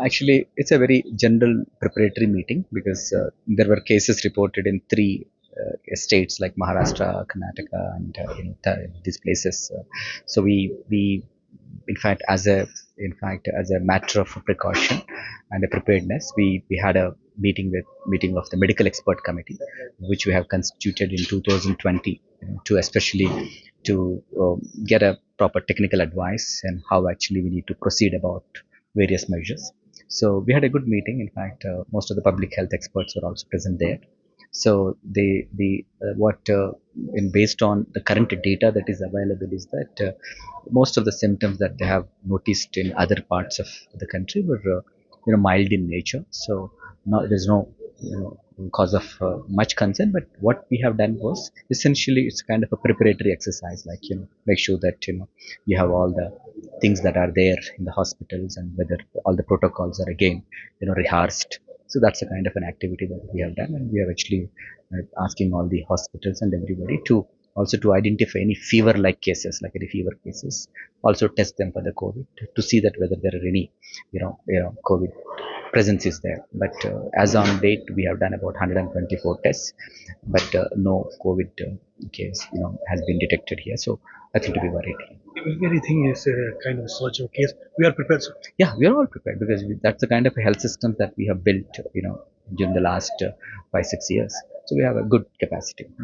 Actually, it's a very general preparatory meeting because there were cases reported in three states like Maharashtra, Karnataka, and these places. So we in fact as a matter of precaution and a preparedness, we had a meeting of the medical expert committee, which we have constituted in 2020 to especially to get a proper technical advice and how actually we need to proceed about various measures. So we had a good meeting. In fact, most of the public health experts were also present there. So the what in based on the current data that is available is that most of the symptoms that they have noticed in other parts of the country were mild in nature. So there's no cause of much concern. But what we have done was essentially it's kind of a preparatory exercise, like make sure that you have all the things that are there in the hospitals and whether all the protocols are again rehearsed. So that's a kind of an activity that we have done, and we have actually asking all the hospitals and everybody to also to identify any fever-like cases, like any fever cases, also test them for the COVID to see that whether there are any, COVID presence is there. But as on date, we have done about 124 tests, but no COVID case, has been detected here. So nothing to be worried. If anything is a kind of surgery case, we are prepared, sir. Yeah, we are all prepared because that's the kind of a health system that we have built, during the last 5-6 years. So we have a good capacity.